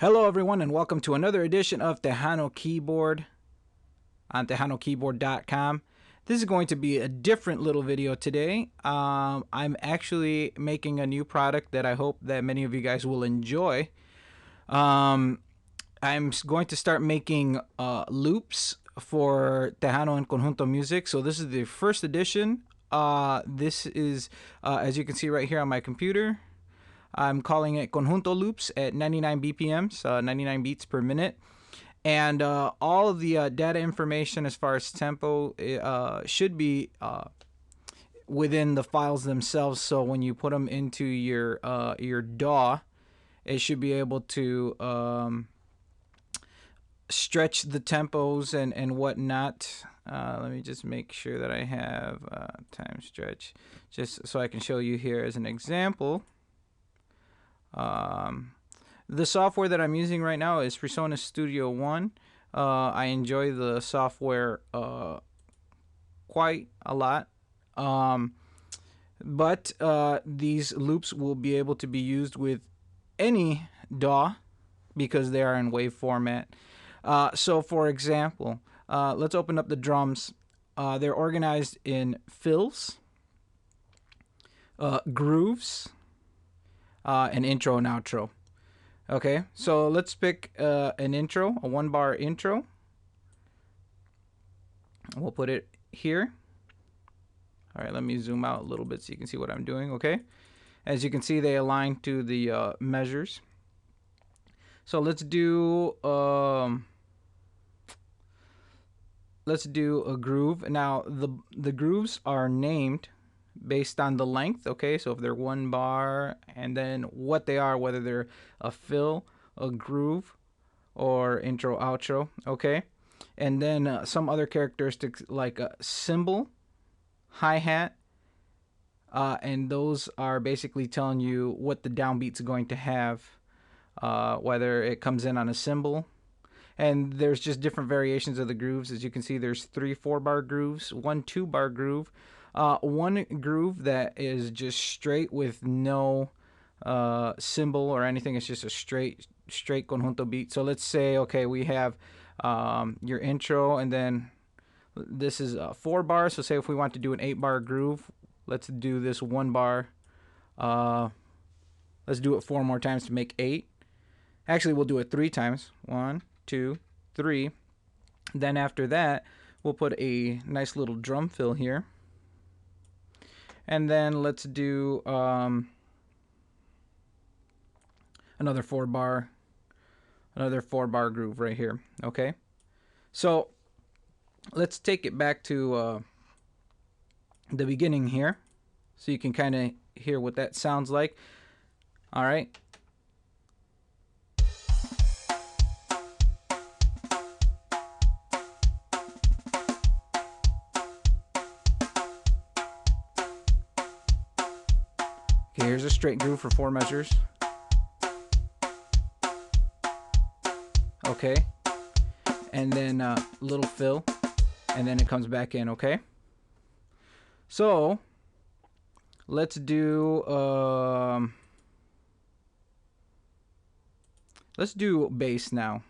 Hello everyone and welcome to another edition of Tejano Keyboard on tejanokeyboard.com. This is going to be a different little video today. I'm actually making a new product that I hope that many of you guys will enjoy. I'm going to start making loops for Tejano and Conjunto music. So this is the first edition. This is, as you can see right here on my computer, I'm calling it Conjunto loops at 99 BPMs, 99 beats per minute. And all of the data information as far as tempo should be within the files themselves. So when you put them into your DAW, it should be able to stretch the tempos and whatnot. Let me just make sure that I have time stretch, just so I can show you here as an example. The software that I'm using right now is Persona Studio One. I enjoy the software quite a lot, but these loops will be able to be used with any DAW because they are in wave format. So for example, let's open up the drums. They're organized in fills, grooves, an intro and outro. Okay, so let's pick an intro, a 1-bar intro. We'll put it here. All right, let me zoom out a little bit so you can see what I'm doing. Okay, as you can see, they align to the measures. So let's do a groove. Now the grooves are named based on the length. Okay, so if they're 1 bar, and then what they are, whether they're a fill, a groove, or intro outro. Okay, and then some other characteristics like a cymbal, hi-hat, and those are basically telling you what the downbeat's going to have, whether it comes in on a cymbal. And there's just different variations of the grooves. As you can see, there's 3 4-bar grooves, 1 2-bar groove, 1 groove that is just straight with no cymbal or anything. It's just a straight conjunto beat. So let's say, okay, we have your intro, and then this is 4 bars. So say if we want to do an 8-bar groove, let's do this 1 bar. Let's do it 4 more times to make 8. Actually, we'll do it 3 times. 1, 2, 3. Then after that, we'll put a nice little drum fill here. And then let's do another 4-bar groove right here. Okay, so let's take it back to the beginning here, so you can kind of hear what that sounds like. All right. Okay, here's a straight groove for 4 measures. Okay, and then a little fill, and then it comes back in. Okay, so let's do bass now.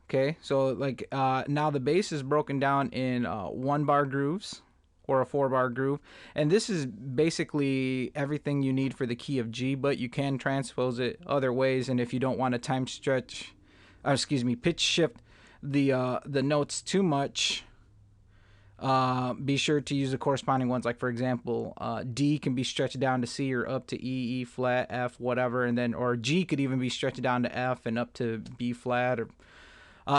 Okay, so like now the bass is broken down in 1-bar grooves or a 4-bar groove, and this is basically everything you need for the key of G, but you can transpose it other ways. And if you don't want to time stretch, pitch shift the notes too much, be sure to use the corresponding ones. Like for example, D can be stretched down to C, or up to E, E flat, F, whatever, and then, or G could even be stretched down to F and up to B flat, or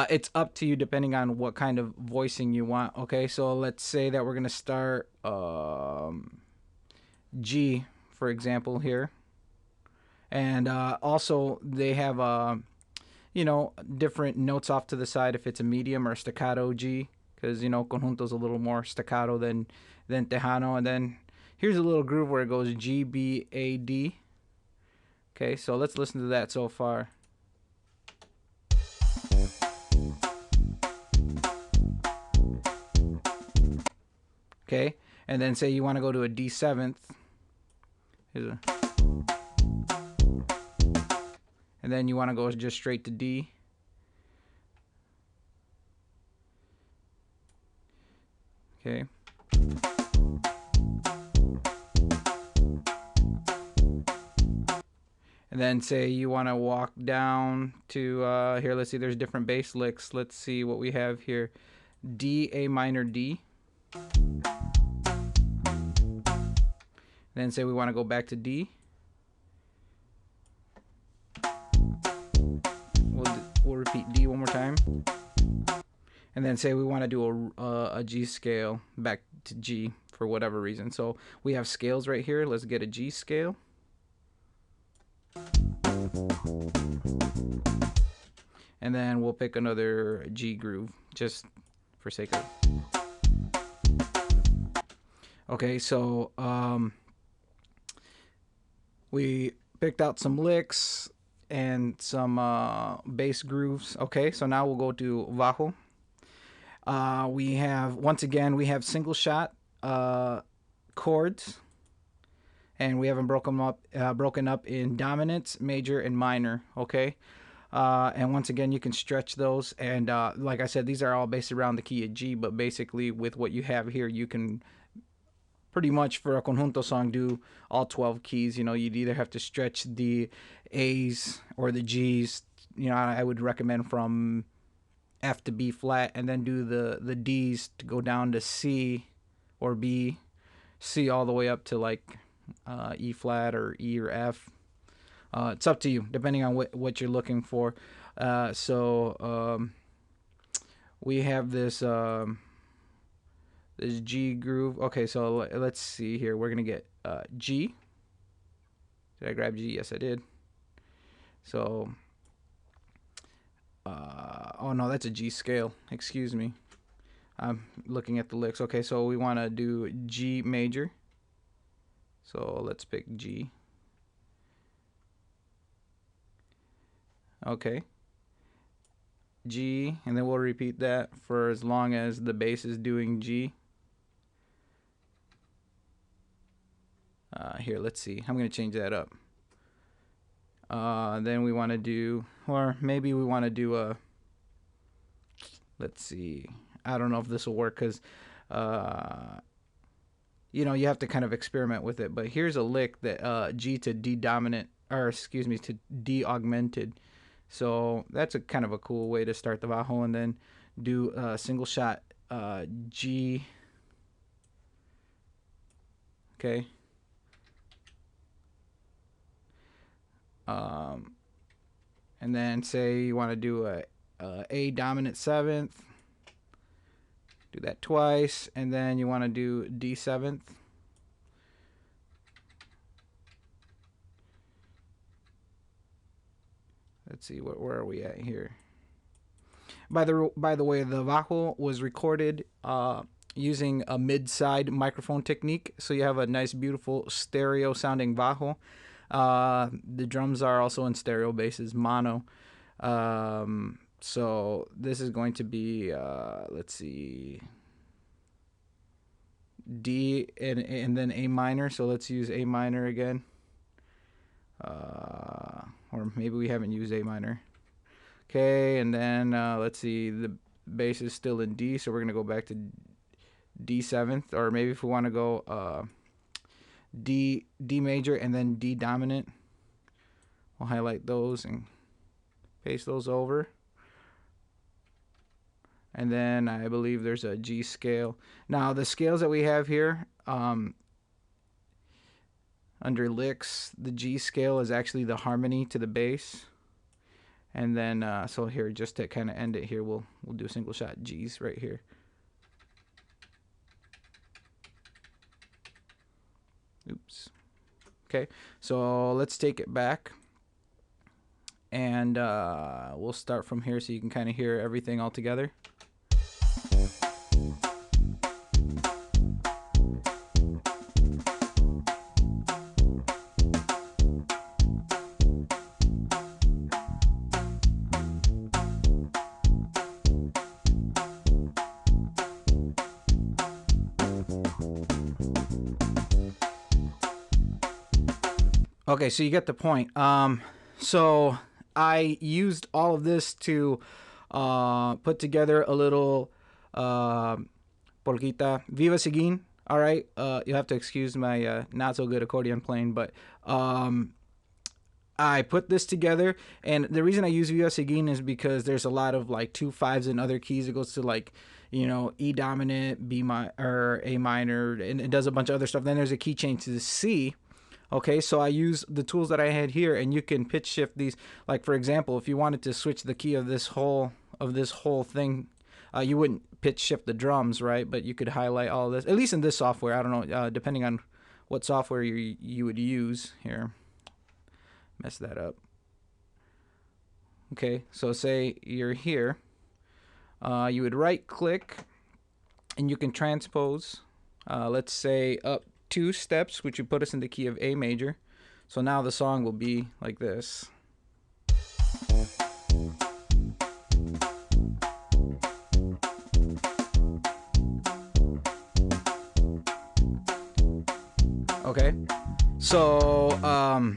it's up to you depending on what kind of voicing you want. Okay, so let's say that we're gonna start G, for example, here, and also they have different notes off to the side if it's a medium or staccato G, because Conjunto's a little more staccato than Tejano. And then here's a little groove where it goes G, B, A, D. Okay, so let's listen to that so far. Okay, and then say you want to go to a D7th. And and then you want to go just straight to D. Okay. And then say you want to walk down to here. Let's see. There's different bass licks. Let's see what we have here. D, A minor, D. Then say we want to go back to D. We'll repeat D one more time. And then say we want to do a G scale back to G for whatever reason. So we have scales right here. Let's get a G scale. And then we'll pick another G groove just for sake of it. Okay, so we picked out some licks and some bass grooves. Okay, so now we'll go to Bajo. We have, once again, we have single shot chords, and we haven't broken up in dominants, major, and minor. Okay, and once again, you can stretch those, and like I said, these are all based around the key of G, but basically with what you have here, you can pretty much for a conjunto song do all 12 keys. You know, you'd either have to stretch the A's or the G's. You know, I would recommend from F to B flat, and then do the D's to go down to C or B, C all the way up to like E flat or E or F. It's up to you, depending on what you're looking for. We have this this G groove. Okay, so let's see here. We're gonna get G. Did I grab G? Yes, I did. So oh no, that's a G scale. Excuse me. I'm looking at the licks. Okay, so we want to do G major. So let's pick G. Okay. G, and then we'll repeat that for as long as the bass is doing G. Here, let's see. I'm going to change that up. Then we want to do, or maybe we want to do a, let's see. I don't know if this will work because, you know, you have to kind of experiment with it. But here's a lick that G to D dominant, or excuse me, to D augmented. So that's a kind of a cool way to start the Bajo, and then do a single shot G. Okay. And then say you want to do a dominant seventh. Do that twice, and then you want to do D seventh. Let's see, where are we at here? By the way, the Bajo was recorded using a mid-side microphone technique, so you have a nice, beautiful stereo sounding Bajo. The drums are also in stereo, bass is mono. So this is going to be, let's see, D and then A minor. So let's use A minor again. Or maybe we haven't used A minor. Okay, and then let's see, the bass is still in D, so we're going to go back to D seventh. Or maybe if we want to go D major and then D dominant, we'll highlight those and paste those over. And then I believe there's a G scale. Now the scales that we have here, under licks, the G scale is actually the harmony to the bass. And then so here, just to kind of end it here, we'll do single shot G's right here. Oops. Okay, so let's take it back, and we'll start from here so you can kind of hear everything all together. Okay, so you get the point. So I used all of this to put together a little uh, polquita Viva Seguin. All right, you have to excuse my not so good accordion playing, but I put this together, and the reason I use Viva Seguin is because there's a lot of like 2/5s and other keys. It goes to like, E dominant, B minor, or A minor, and it does a bunch of other stuff. Then there's a key change to the C. Okay, so I use the tools that I had here, and you can pitch shift these. Like for example, if you wanted to switch the key of this whole thing, you wouldn't pitch shift the drums, right? But you could highlight all of this. At least in this software, I don't know, depending on what software you would use here. Mess that up. Okay, so say you're here, you would right click, and you can transpose. Let's say up 2 steps, which would put us in the key of A major. So now the song will be like this. Okay, so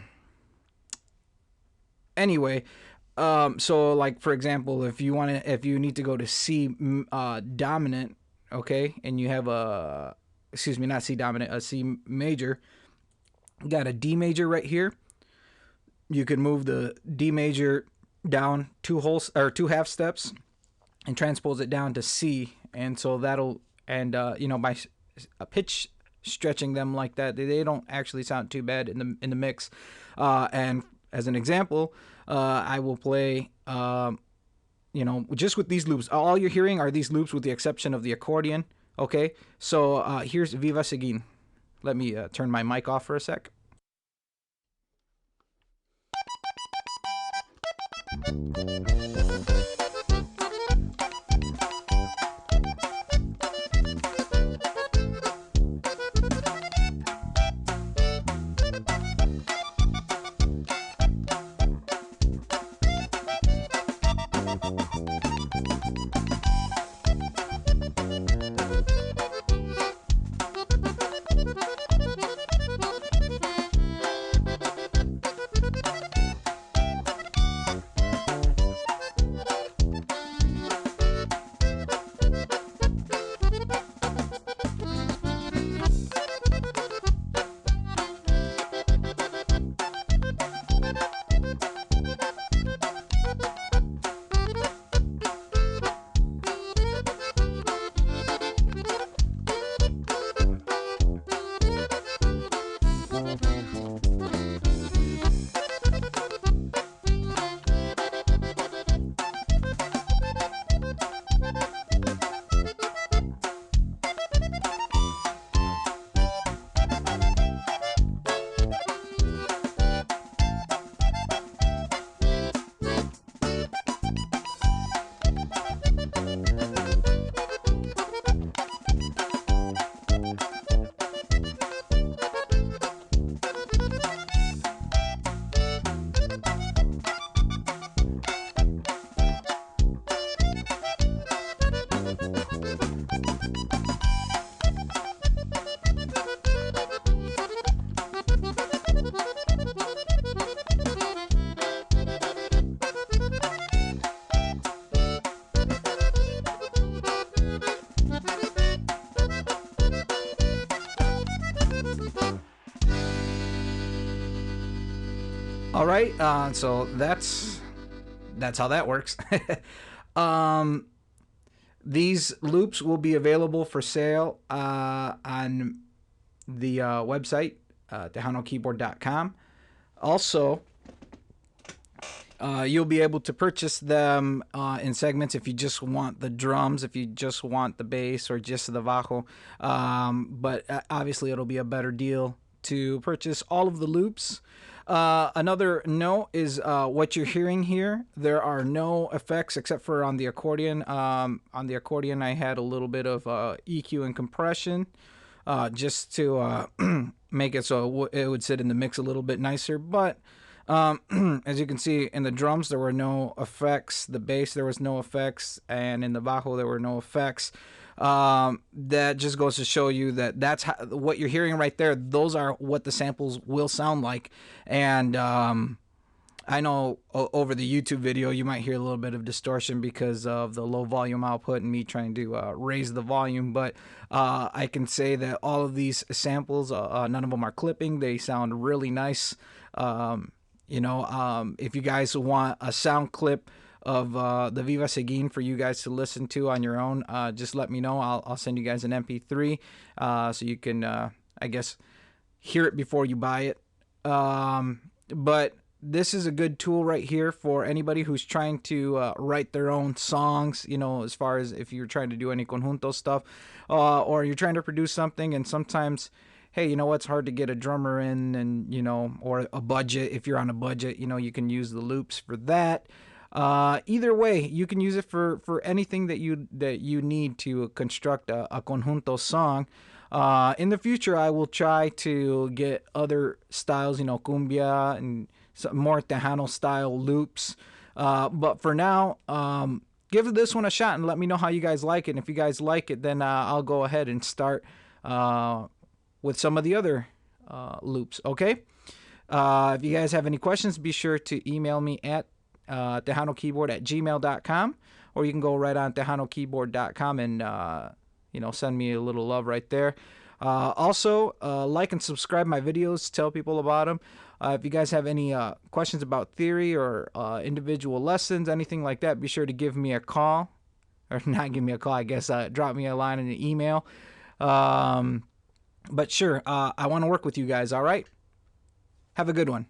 anyway, so like for example, if you need to go to C dominant, okay, and you have a, excuse me, not C dominant, a C major, you got a D major right here. You can move the D major down 2 half steps and transpose it down to C, and so that'll, and by pitch stretching them like that, they don't actually sound too bad in the mix. And as an example, I will play, just with these loops. All you're hearing are these loops with the exception of the accordion. Okay, so here's Viva Seguin. Let me turn my mic off for a sec. All right, so that's how that works. um, these loops will be available for sale on the website, tejanokeyboard.com. Also, you'll be able to purchase them in segments if you just want the drums, if you just want the bass, or just the bajo. But obviously, it'll be a better deal to purchase all of the loops. Another note is what you're hearing here. There are no effects except for on the accordion. On the accordion, I had a little bit of EQ and compression just to make it so it would sit in the mix a little bit nicer. But as you can see, in the drums, there were no effects. The bass, there was no effects. And in the bajo, there were no effects. That just goes to show you that that's what you're hearing right there. Those are what the samples will sound like. And I know over the YouTube video you might hear a little bit of distortion because of the low volume output and me trying to raise the volume, but I can say that all of these samples, none of them are clipping. They sound really nice. If you guys want a sound clip of the Viva Seguin for you guys to listen to on your own, just let me know. I'll send you guys an MP3 so you can, I guess, hear it before you buy it. But this is a good tool right here for anybody who's trying to write their own songs, as far as if you're trying to do any conjunto stuff, or you're trying to produce something, and sometimes, hey, it's hard to get a drummer in, and or a budget. If you're on a budget, you can use the loops for that. Either way, you can use it for anything that you need to construct a conjunto song. In the future, I will try to get other styles, cumbia and some more Tejano style loops. But for now, give this one a shot and let me know how you guys like it. And if you guys like it, then I'll go ahead and start with some of the other loops. Okay. If you guys have any questions, be sure to email me at tejanokeyboard@gmail.com, or you can go right on tejanokeyboard.com and send me a little love right there. Also, like and subscribe my videos. Tell people about them. If you guys have any questions about theory or individual lessons, anything like that, be sure to give me a call. Or not give me a call, I guess. Drop me a line in the email. But sure, I want to work with you guys, all right? Have a good one.